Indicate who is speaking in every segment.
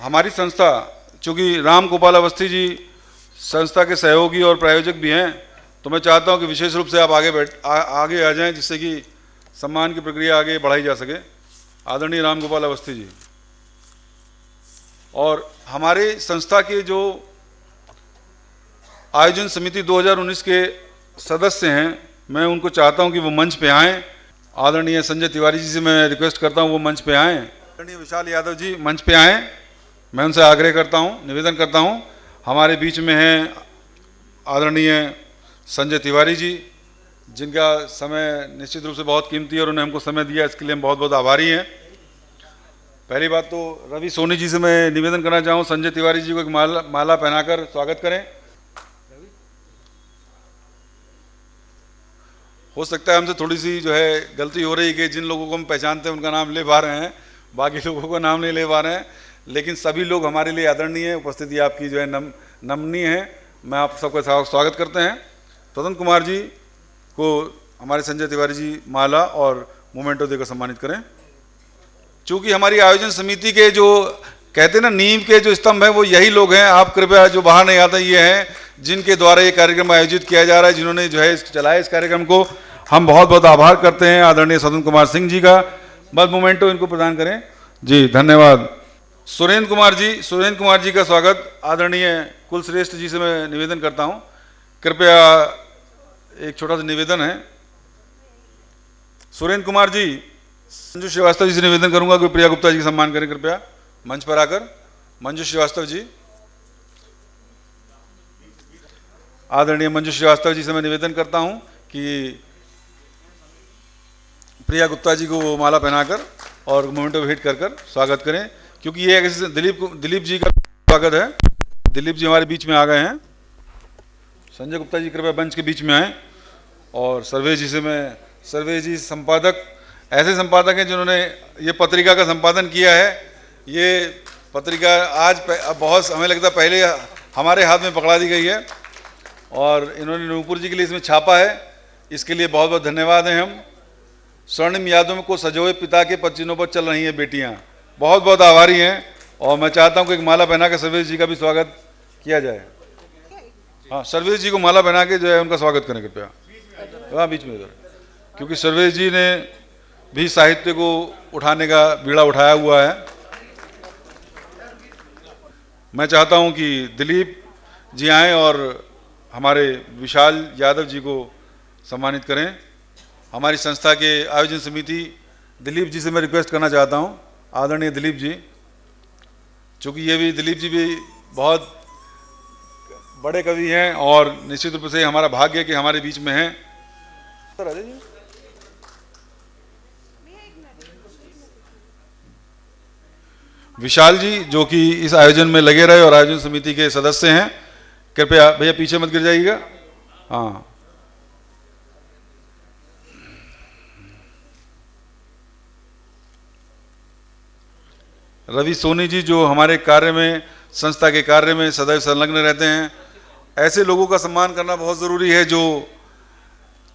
Speaker 1: हमारी संस्था, चूँकि राम गोपाल अवस्थी जी संस्था के सहयोगी और प्रायोजक भी हैं, तो मैं चाहता हूं कि विशेष रूप से आप आगे आ जाएं, जिससे कि सम्मान की प्रक्रिया आगे बढ़ाई जा सके। आदरणीय राम गोपाल अवस्थी जी और हमारे संस्था के जो आयोजन समिति 2019 के सदस्य हैं, मैं उनको चाहता हूं कि वो मंच पे आएँ। आदरणीय संजय तिवारी जी से मैं रिक्वेस्ट करता हूं वो मंच पे आएँ। आदरणीय विशाल यादव जी मंच पे आएँ, मैं उनसे आग्रह करता हूं, निवेदन करता हूं। हमारे बीच में हैं आदरणीय संजय तिवारी जी, जिनका समय निश्चित रूप से बहुत कीमती है और उन्होंने हमको समय दिया, इसके लिए हम बहुत बहुत आभारी हैं। पहली बात तो रवि सोनी जी से मैं निवेदन करना चाहूँ, संजय तिवारी जी को एक माला पहनाकर स्वागत करें। हो सकता है हमसे थोड़ी सी जो है गलती हो रही है कि जिन लोगों को हम पहचानते हैं उनका नाम ले पा रहे हैं, बाकी लोगों का नाम नहीं ले पा रहे हैं, लेकिन सभी लोग हमारे लिए आदरणीय है। उपस्थिति आपकी जो है नमनीय है। मैं आप सबका स्वागत करते हैं। तदन कुमार जी को हमारे संजय तिवारी जी माला और मोमेंटो देकर सम्मानित करें। चूँकि हमारी आयोजन समिति के जो कहते हैं ना नींव के जो स्तंभ हैं वो यही लोग हैं। आप कृपया जो बाहर नहीं आते ये हैं जिनके द्वारा ये कार्यक्रम आयोजित किया जा रहा है, जिन्होंने जो है चलाया इस कार्यक्रम को। हम बहुत बहुत आभार करते हैं आदरणीय सदन कुमार सिंह जी का। बस मोमेंटो इनको प्रदान करें जी, धन्यवाद। सुरेंद्र कुमार जी का स्वागत आदरणीय कुलश्रेष्ठ जी से मैं निवेदन करता हूं। कृपया एक छोटा सा निवेदन है। सुरेंद्र कुमार जी, मंजू श्रीवास्तव जी से निवेदन करूंगा कि प्रिया गुप्ता जी का सम्मान करें, कृपया मंच पर आकर। मंजू श्रीवास्तव जी, आदरणीय मंजू श्रीवास्तव जी से मैं निवेदन करता हूं कि प्रिया गुप्ता जी को माला पहनाकर और मोमेंटो भेंट कर स्वागत करें, क्योंकि ये दिलीप जी का स्वागत है। दिलीप जी हमारे बीच में आ गए हैं। संजय गुप्ता जी कृपया मंच के बीच में आए। और सर्वेश जी से मैं, सर्वेश जी संपादक, ऐसे संपादक हैं जिन्होंने ये पत्रिका का संपादन किया है। ये पत्रिका आज बहुत हमें लगता है पहले हमारे हाथ में पकड़ा दी गई है और इन्होंने नूपुर जी के लिए इसमें छापा है। इसके लिए बहुत बहुत धन्यवाद हैं हम। स्वर्णिम यादों को सजोए पिता के पचिनों पर चल रही हैं बेटियां, बहुत बहुत आभारी हैं। और मैं चाहता हूं कि एक माला पहना के सर्वेश जी का भी स्वागत किया जाए। हाँ, सर्वेश जी को माला पहना के जो है उनका स्वागत करें कृपया। हाँ, बीच में इधर, क्योंकि सर्वेश जी ने भी साहित्य को उठाने का बीड़ा उठाया हुआ है। मैं चाहता हूं कि दिलीप जी आएँ और हमारे विशाल यादव जी को सम्मानित करें। हमारी संस्था के आयोजन समिति दिलीप जी से मैं रिक्वेस्ट करना चाहता हूं, आदरणीय दिलीप जी, चूँकि ये भी दिलीप जी भी बहुत बड़े कवि हैं और निश्चित रूप से हमारा भाग्य है कि हमारे बीच में हैं। विशाल जी जो कि इस आयोजन में लगे रहे और आयोजन समिति के सदस्य हैं, कृपया भैया पीछे मत गिर जाइएगा। हाँ, रवि सोनी जी जो हमारे कार्य में, संस्था के कार्य में सदैव संलग्न रहते हैं। ऐसे लोगों का सम्मान करना बहुत ज़रूरी है जो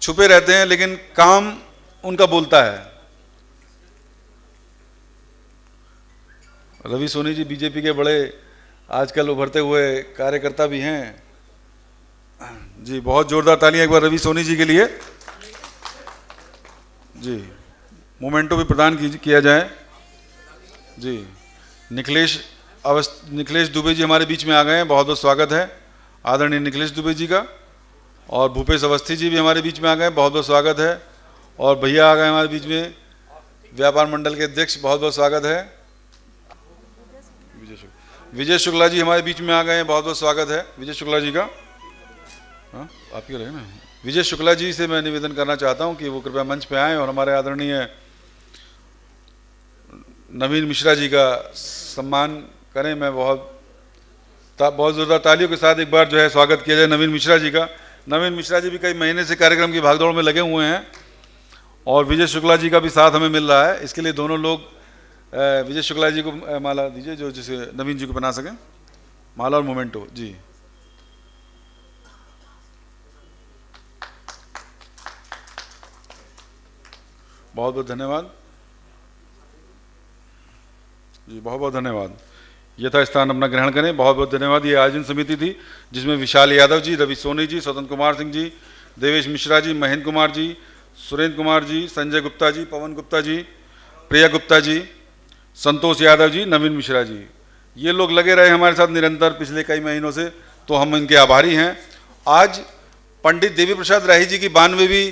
Speaker 1: छुपे रहते हैं लेकिन काम उनका बोलता है। रवि सोनी जी बीजेपी के बड़े आजकल उभरते हुए कार्यकर्ता भी हैं जी। बहुत जोरदार तालियां एक बार रवि सोनी जी के लिए जी। मोमेंटो भी प्रदान किया जाए जी। निखिलेश दुबे जी हमारे बीच में आ गए हैं, बहुत बहुत स्वागत है आदरणीय निखिलेश दुबे जी का। और भूपेश अवस्थी जी भी हमारे बीच में आ गए, बहुत बहुत स्वागत है। और भैया आ गए हमारे बीच में, व्यापार मंडल के अध्यक्ष, बहुत बहुत स्वागत है। विजय शुक्ला जी हमारे बीच में आ गए हैं, बहुत बहुत स्वागत है विजय शुक्ला जी का। हाँ, आप ही रहे ना। विजय शुक्ला जी से मैं निवेदन करना चाहता हूं कि वो कृपया मंच पे आएँ और हमारे आदरणीय नवीन मिश्रा जी का सम्मान करें। मैं बहुत ज़ोरदार तालियों के साथ एक बार जो है स्वागत किया जाए नवीन मिश्रा जी का। नवीन मिश्रा जी भी कई महीने से कार्यक्रम की भागदौड़ में लगे हुए हैं और विजय शुक्ला जी का भी साथ हमें मिल रहा है। इसके लिए दोनों लोग, विजय शुक्ला जी को माला दीजिए जो जिसे नवीन जी को बना सकें, माला और मोमेंटो जी। बहुत बहुत धन्यवाद जी, बहुत बहुत धन्यवाद। यथास्थान अपना ग्रहण करें। बहुत बहुत धन्यवाद। ये आयोजन समिति थी जिसमें विशाल यादव जी, रवि सोनी जी, स्वतंत्र कुमार सिंह जी, देवेश मिश्रा जी, महेंद्र कुमार जी, सुरेंद्र कुमार जी, संजय गुप्ता जी, पवन गुप्ता जी, प्रिया गुप्ता जी, संतोष यादव जी, नवीन मिश्रा जी, ये लोग लगे रहे हमारे साथ निरंतर पिछले कई महीनों से, तो हम इनके आभारी हैं। आज पंडित देवी प्रसाद राही जी की 92वीं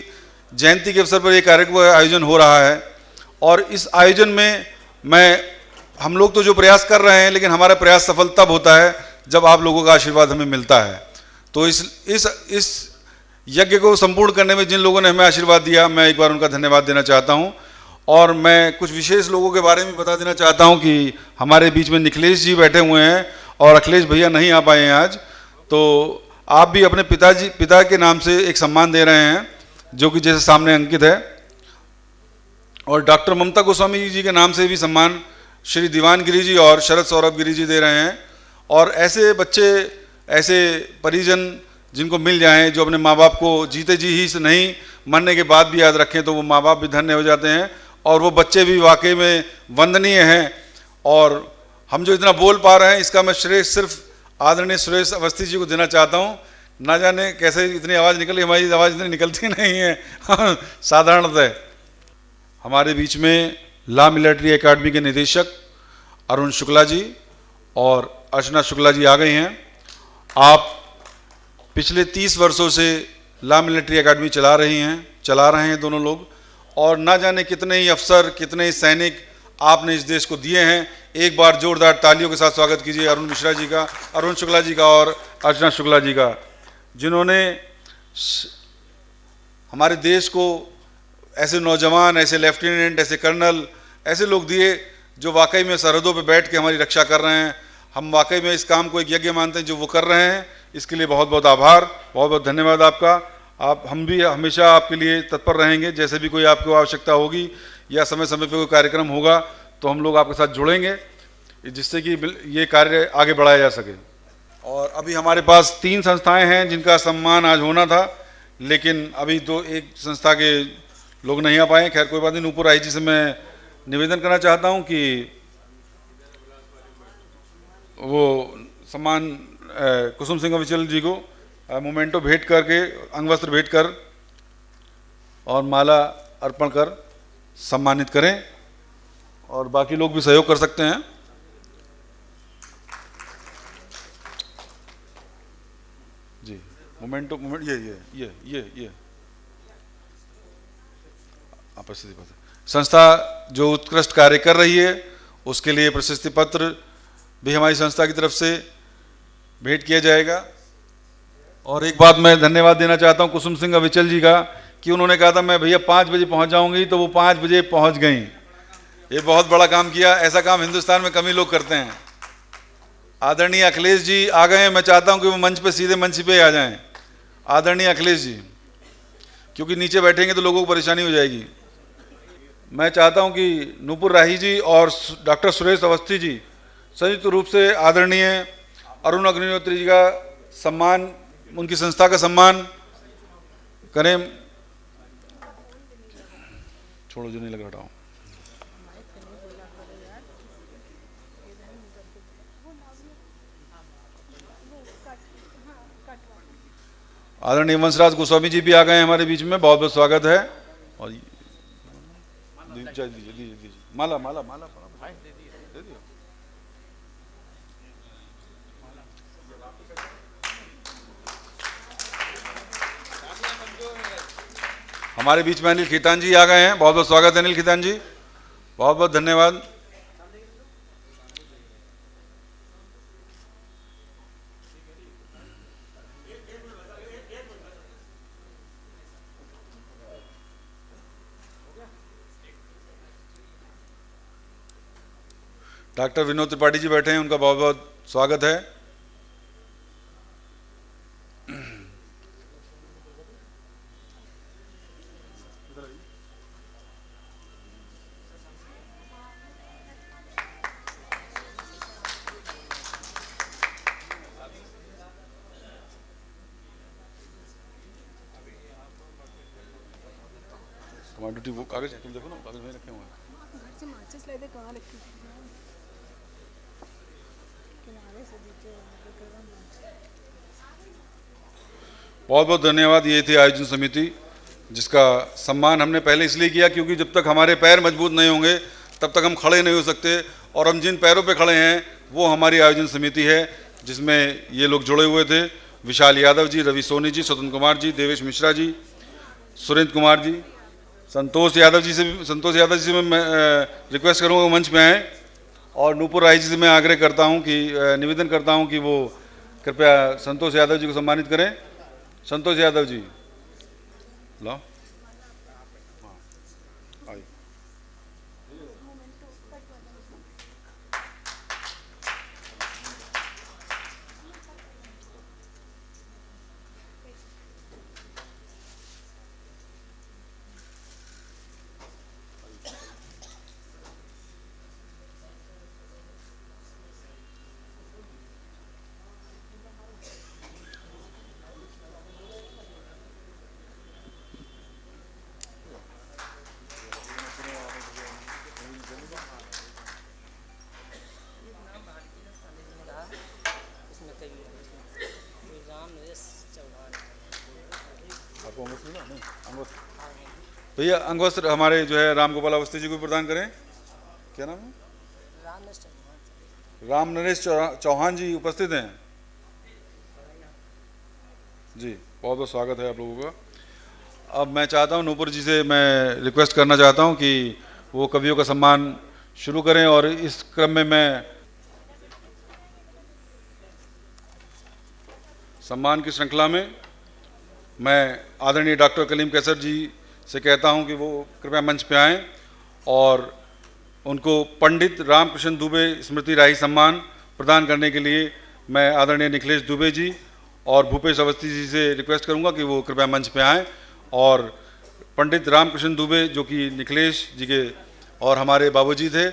Speaker 1: जयंती के अवसर पर एक कार्यक्रम का आयोजन हो रहा है और इस आयोजन में हम लोग तो जो प्रयास कर रहे हैं, लेकिन हमारा प्रयास सफल तब होता है जब आप लोगों का आशीर्वाद हमें मिलता है। तो इस यज्ञ को संपूर्ण करने में जिन लोगों ने हमें आशीर्वाद दिया, मैं एक बार उनका धन्यवाद देना चाहता हूं। और मैं कुछ विशेष लोगों के बारे में बता देना चाहता हूं कि हमारे बीच में निखिलेश जी बैठे हुए हैं और अखिलेश भैया नहीं आ पाए हैं आज, तो आप भी अपने पिता के नाम से एक सम्मान दे रहे हैं जो कि जैसे सामने अंकित है, और डॉक्टर ममता गोस्वामी जी के नाम से भी सम्मान श्री दीवान गिरी जी और शरद सौरभ गिरी जी दे रहे हैं। और ऐसे बच्चे, ऐसे परिजन जिनको मिल जाएं, जो अपने माँ बाप को जीते जी ही से नहीं, मरने के बाद भी याद रखें, तो वो माँ बाप भी धन्य हो जाते हैं और वो बच्चे भी वाकई में वंदनीय हैं। और हम जो इतना बोल पा रहे हैं इसका मैं श्रेय सिर्फ आदरणीय सुरेश अवस्थी जी को देना चाहता हूँ। ना जाने कैसे इतनी आवाज़ निकली, हमारी आवाज़ इतनी निकलती नहीं है साधारणतः। हमारे बीच में लॉ मिलिट्री एकेडमी के निदेशक अरुण शुक्ला जी और अर्चना शुक्ला जी आ गए हैं। आप पिछले 30 वर्षों से लॉ मिलिट्री एकेडमी चला रहे हैं दोनों लोग, और ना जाने कितने ही अफसर, कितने ही सैनिक आपने इस देश को दिए हैं। एक बार जोरदार तालियों के साथ स्वागत कीजिए अरुण शुक्ला जी का और अर्चना शुक्ला जी का, जिन्होंने हमारे देश को ऐसे नौजवान, ऐसे लेफ्टिनेंट, ऐसे कर्नल, ऐसे लोग दिए जो वाकई में सरहदों पर बैठ के हमारी रक्षा कर रहे हैं। हम वाकई में इस काम को एक यज्ञ मानते हैं जो वो कर रहे हैं। इसके लिए बहुत बहुत आभार, बहुत बहुत धन्यवाद आपका। हम भी हमेशा आपके लिए तत्पर रहेंगे। जैसे भी कोई आपको आवश्यकता होगी या समय समय पर कोई कार्यक्रम होगा तो हम लोग आपके साथ जुड़ेंगे, जिससे कि ये कार्य आगे बढ़ाया जा सके। और अभी हमारे पास 3 संस्थाएं हैं जिनका सम्मान आज होना था, लेकिन अभी एक संस्था के लोग नहीं आ पाए। खैर कोई बात नहीं। नूपुर राही जी से मैं निवेदन करना चाहता हूं कि वो सम्मान कुसुम सिंह अविचल जी को मोमेंटो भेंट करके, अंगवस्त्र भेंट कर और माला अर्पण कर सम्मानित करें, और बाकी लोग भी सहयोग कर सकते हैं। जी, मोमेंट ये प्रशस्ति पत्र संस्था जो उत्कृष्ट कार्य कर रही है उसके लिए प्रशस्ति पत्र भी हमारी संस्था की तरफ से भेंट किया जाएगा। और एक बात मैं धन्यवाद देना चाहता हूं कुसुम सिंह अविचल जी का, कि उन्होंने कहा था मैं भैया 5 बजे पहुंच जाऊंगी, तो वो 5 बजे पहुंच गई। ये बहुत बड़ा काम किया। ऐसा काम हिंदुस्तान में कम ही लोग करते हैं। आदरणीय अखिलेश जी आ गए हैं, मैं चाहता हूं कि वो मंच पे, सीधे मंच पे आ जाएं। आदरणीय अखिलेश जी, क्योंकि नीचे बैठेंगे तो लोगों को परेशानी हो जाएगी। मैं चाहता हूं कि नूपुर राही जी और डॉक्टर सुरेश अवस्थी जी संयुक्त रूप से आदरणीय अरुण अग्निहोत्री जी का सम्मान, उनकी संस्था का सम्मान करें। छोड़ो जो नहीं लग, हटाओ। आदरणीय वंशराज गोस्वामी जी भी आ गए हैं हमारे बीच में, बहुत बहुत स्वागत है। और दीजिए माला माला माला दे दियो। हमारे बीच में अनिल खीतान जी आ गए हैं, बहुत बहुत स्वागत है अनिल खीतान जी, बहुत बहुत धन्यवाद। डॉक्टर विनोद त्रिपाठी जी बैठे हैं, उनका बहुत बहुत स्वागत है। तुम्हारी ड्यूटी वो कागज तुम देखो ना, कागज में रखे हुए हैं। बहुत बहुत धन्यवाद। ये थी आयोजन समिति जिसका सम्मान हमने पहले इसलिए किया क्योंकि जब तक हमारे पैर मजबूत नहीं होंगे तब तक हम खड़े नहीं हो सकते, और हम जिन पैरों पे खड़े हैं वो हमारी आयोजन समिति है, जिसमें ये लोग जुड़े हुए थे। विशाल यादव जी, रवि सोनी जी, स्वतंत्र कुमार जी, देवेश मिश्रा जी, सुरेंद्र कुमार जी, संतोष यादव जी से मैं रिक्वेस्ट करूँगा वो मंच में आएँ, और नूपुर राय जी से मैं आग्रह करता हूँ कि निवेदन करता हूँ कि वो कृपया संतोष यादव जी को सम्मानित करें। संतोष यादव जी लो। भैया अंगवस्त्र हमारे जो है राम गोपाल अवस्थी जी को प्रदान करें। क्या नाम है? राम नरेश चौहान जी उपस्थित हैं जी, बहुत बहुत स्वागत है आप लोगों का। अब मैं चाहता हूं नूपुर जी से मैं रिक्वेस्ट करना चाहता हूं कि वो कवियों का सम्मान शुरू करें, और इस क्रम में मैं सम्मान की श्रृंखला में मैं आदरणीय डॉक्टर कलीम कैसर जी से कहता हूं कि वो कृपया मंच पे आएं, और उनको पंडित रामकृष्ण दुबे स्मृति राही सम्मान प्रदान करने के लिए मैं आदरणीय निखिलेश दुबे जी और भूपेश अवस्थी जी से रिक्वेस्ट करूंगा कि वो कृपया मंच पे आएं, और पंडित रामकृष्ण दुबे जो कि निखिलेश जी के और हमारे बाबूजी थे,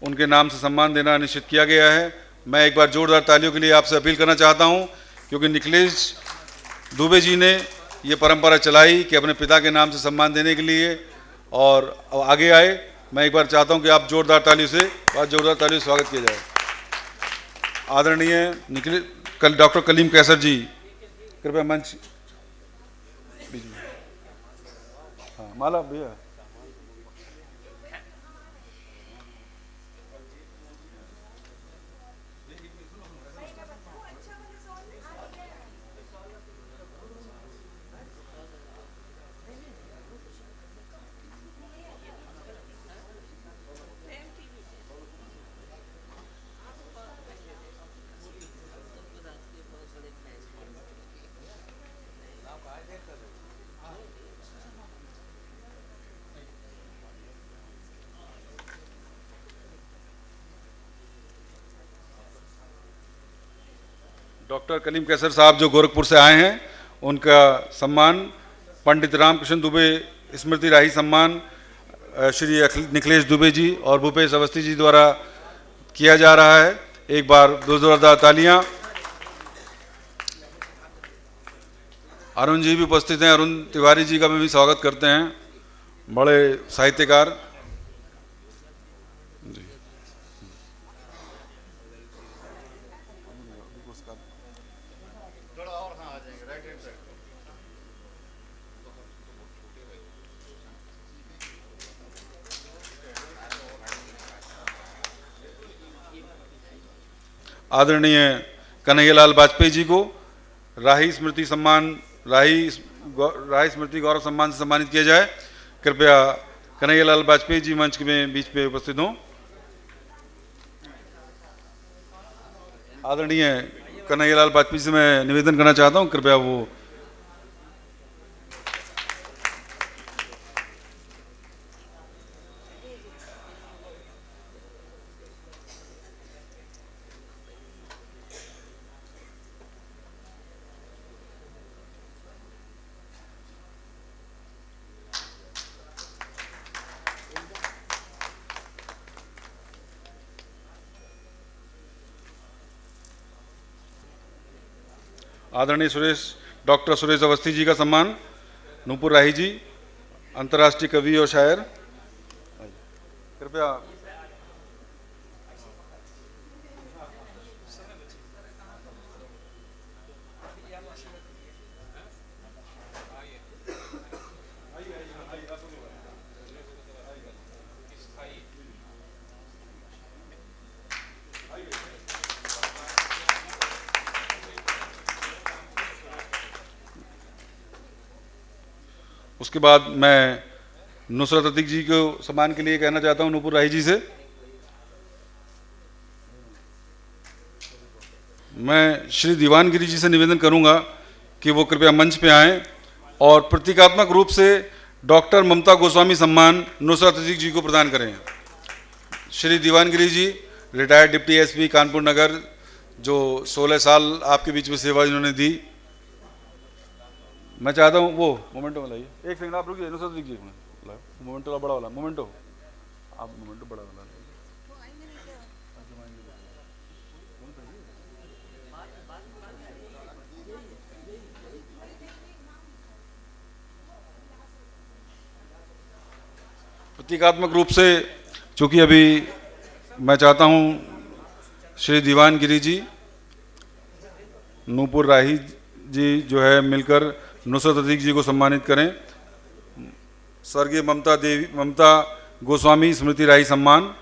Speaker 1: उनके नाम से सम्मान देना निश्चित किया गया है। मैं एक बार जोरदार तालियों के लिए आपसे अपील करना चाहता हूं, क्योंकि निखिलेश दुबे जी ने ये परंपरा चलाई कि अपने पिता के नाम से सम्मान देने के लिए और आगे आए। मैं एक बार चाहता हूं कि आप जोरदार तालियों से स्वागत किया जाए। आदरणीय डॉक्टर कलीम कैसर जी कृपया मंच बीच में। हाँ माला भैया। डॉक्टर कलीम कैसर साहब जो गोरखपुर से आए हैं, उनका सम्मान पंडित रामकृष्ण दुबे स्मृति राही सम्मान श्री निखिलेश दुबे जी और भूपेश अवस्थी जी द्वारा किया जा रहा है। एक बार जोरदार तालियां। अरुण जी भी उपस्थित हैं, अरुण तिवारी जी का भी स्वागत करते हैं, बड़े साहित्यकार। आदरणीय कन्हैयालाल वाजपेयी जी को राही स्मृति गौरव सम्मान से सम्मानित किया जाए। कृपया कन्हैयालाल वाजपेयी जी मंच में बीच में उपस्थित हों। आदरणीय कन्हैयालाल वाजपेयी से मैं निवेदन करना चाहता हूं, कृपया वो आदरणीय डॉक्टर सुरेश अवस्थी जी का सम्मान नूपुर राही जी, अंतर्राष्ट्रीय कवि और शायर। कृपया उसके बाद मैं नुसरत अतीक जी को सम्मान के लिए कहना चाहता हूँ नूपुर राही जी से। मैं श्री दीवानगिरी जी से निवेदन करूंगा कि वो कृपया मंच पे आएं और प्रतीकात्मक रूप से डॉक्टर ममता गोस्वामी सम्मान नुसरत अतीक जी को प्रदान करें। श्री दीवानगिरी जी रिटायर्ड डिप्टी एसपी कानपुर नगर, जो 16 साल आपके बीच में सेवा इन्होंने दी। मैं चाहता हूँ वो मोमेंटो में लाइए, एक सेकंड आप रुकिए, नुसरत अतीक जी मोमेंटो बड़ा वाला मोमेंटो, आप मोमेंटो बड़ा वाला प्रतीकात्मक रूप से, चूंकि अभी मैं चाहता हूं श्री दीवानगिरी जी, नूपुर राही जी जो है मिलकर नुसरत अतीक जी को सम्मानित करें। स्वर्गीय ममता गोस्वामी स्मृति राही सम्मान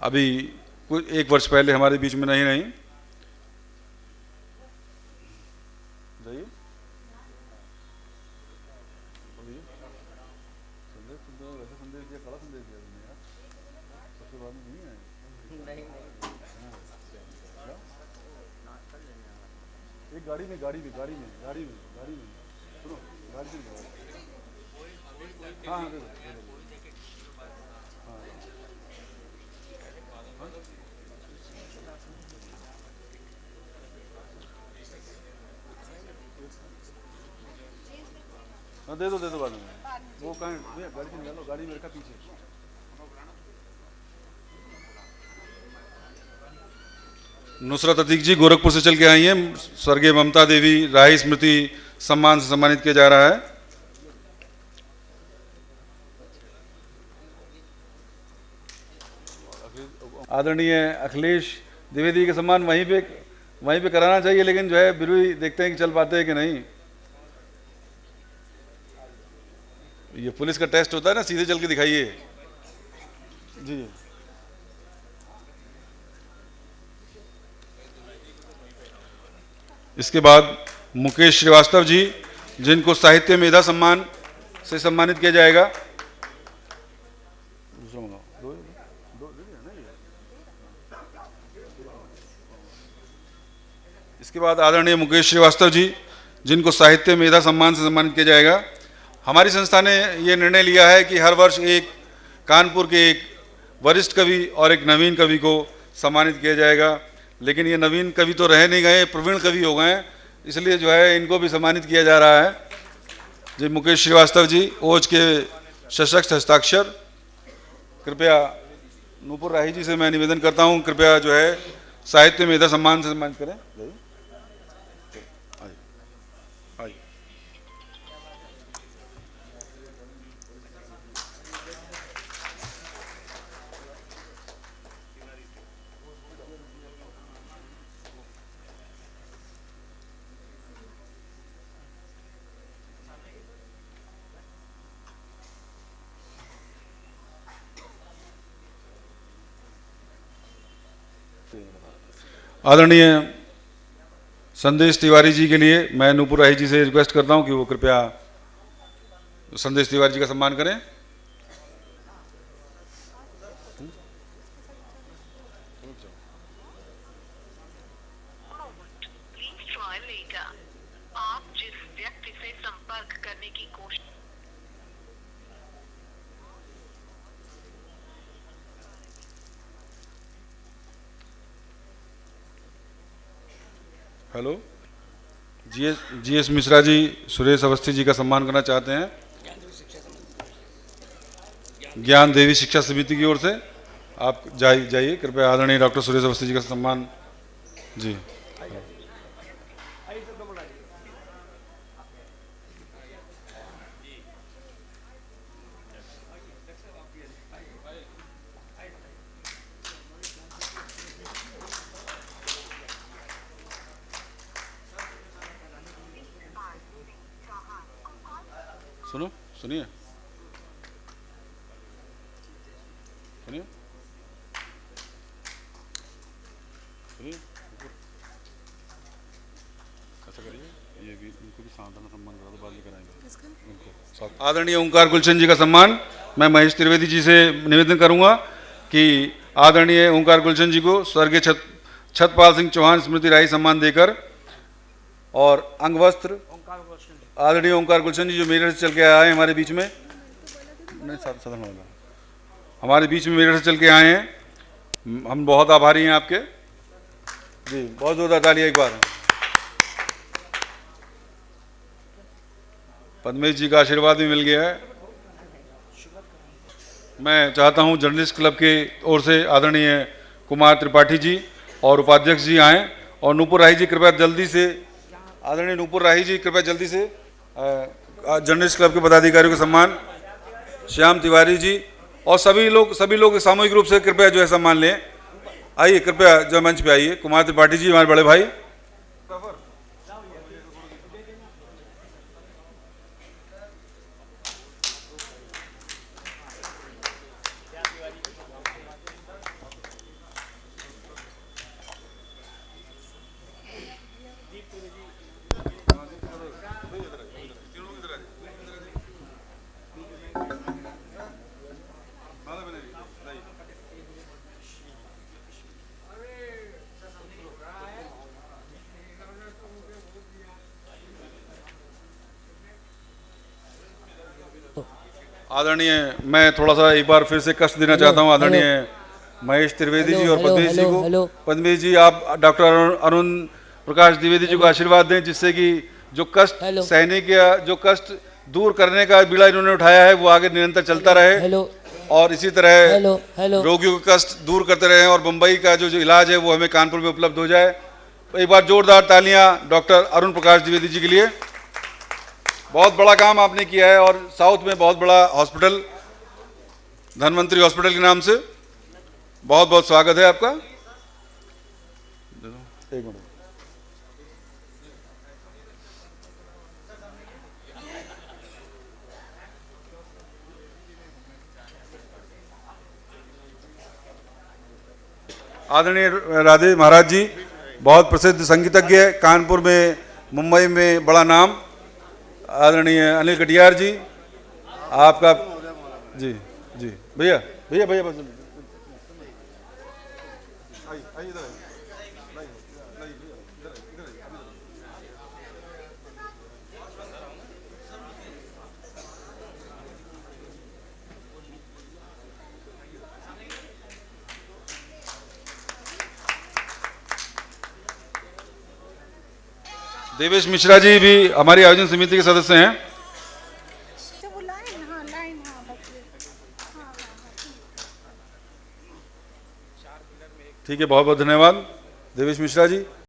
Speaker 1: अभी कुछ 1 वर्ष पहले हमारे बीच में नहीं जाइए। एक गाड़ी में सुनो, गाड़ी से हाँ दे दो, हाँ दे दो बाद में। वो कहाँ गाड़ी से निकालो, गाड़ी में रखा पीछे। नुसरत अतीक जी गोरखपुर से चल के आई हैं, स्वर्गीय ममता देवी राही स्मृति सम्मान से सम्मानित किया जा रहा है। आदरणीय अखिलेश द्विवेदी के सम्मान वहीं पे कराना चाहिए, लेकिन जो है बिरुई देखते हैं कि चल पाते हैं कि नहीं। ये पुलिस का टेस्ट होता है ना, सीधे चल के दिखाइए जी। इसके बाद मुकेश श्रीवास्तव जी, जिनको साहित्य मेधा सम्मान से सम्मानित किया जाएगा। इसके बाद आदरणीय मुकेश श्रीवास्तव जी, जिनको साहित्य मेधा सम्मान से सम्मानित किया जाएगा। हमारी संस्था ने ये निर्णय लिया है कि हर वर्ष एक कानपुर के एक वरिष्ठ कवि और एक नवीन कवि को सम्मानित किया जाएगा, लेकिन ये नवीन कवि तो रह नहीं गए, प्रवीण कवि हो गए, इसलिए जो है इनको भी सम्मानित किया जा रहा है। जी मुकेश श्रीवास्तव जी, ओज के सशक्त हस्ताक्षर। कृपया नूपुर राही जी से मैं निवेदन करता हूँ, कृपया जो है साहित्य मेधा सम्मान से सम्मानित करें। आदरणीय संदेश तिवारी जी के लिए मैं नूपुर राही जी से रिक्वेस्ट करता हूं कि वो कृपया संदेश तिवारी जी का सम्मान करें।
Speaker 2: आप जिस व्यक्ति से संपर्क करने की कोशिश।
Speaker 1: हेलो, जीएस मिश्रा जी सुरेश अवस्थी जी का सम्मान करना चाहते हैं ज्ञान देवी शिक्षा समिति की ओर से। आप जाइए कृपया, आदरणीय डॉक्टर सुरेश अवस्थी जी का सम्मान जी। सुनिए सुनिए सुनिए, ऐसा करिए। ये भी इनको भी साधारण सम्मान करा दो, बाद में कराएंगे। आदरणीय ओंकार गुलशन जी का सम्मान मैं महेश त्रिवेदी जी से निवेदन करूंगा कि आदरणीय ओंकार गुलशन जी को स्वर्गीय छत्रपाल सिंह चौहान स्मृति राही सम्मान देकर और अंग वस्त्र आदरणीय ओंकार गुलशन जी जो मेरठ से चल के आए हैं हमारे बीच में, नहीं साधारण वाला हमारे बीच में मेरठ से चल के आए हैं, हम बहुत आभारी हैं आपके जी। बहुत जोरदार तालियां एक बार। पद्मेश जी का आशीर्वाद भी मिल गया है। मैं चाहता हूं जर्नलिस्ट क्लब के ओर से आदरणीय कुमार त्रिपाठी जी और उपाध्यक्ष जी आए और नूपुर राही जी कृपया जल्दी से, आदरणीय नूपुर राही जी कृपया जल्दी से जर्नलिस्ट क्लब के पदाधिकारियों का सम्मान, श्याम तिवारी जी और सभी लोग सामूहिक रूप से कृपया जो है सम्मान लें। आइए कृपया जो मंच पे आइए, कुमार त्रिपाठी जी हमारे बड़े भाई। आदरणीय मैं थोड़ा सा एक बार फिर से कष्ट देना चाहता हूं आदरणीय महेश त्रिवेदी जी और पद्मेश जी को। पद्मेश जी आप डॉक्टर अरुण प्रकाश द्विवेदी जी को आशीर्वाद दें जिससे कि जो कष्ट सहने का, जो कष्ट दूर करने का बीड़ा इन्होंने उठाया है वो आगे निरंतर चलता रहे और इसी तरह रोगियों का कष्ट दूर करते रहे और मुंबई का जो इलाज है वो हमें कानपुर में उपलब्ध हो जाए। एक बार जोरदार तालियां डॉक्टर अरुण प्रकाश द्विवेदी जी के लिए। बहुत बड़ा काम आपने किया है और साउथ में बहुत बड़ा हॉस्पिटल, धनवंतरी हॉस्पिटल के नाम से बहुत बहुत स्वागत है आपका। एक मिनट। आदरणीय राधे महाराज जी बहुत प्रसिद्ध संगीतज्ञ है, कानपुर में, मुंबई में बड़ा नाम। आदरणीय अनिल कटियार जी आपका जी जी भैया भैया भैया बस देवेश मिश्रा जी भी हमारी आयोजन समिति के सदस्य हैं। ठीक है, बहुत बहुत धन्यवाद देवेश मिश्रा जी।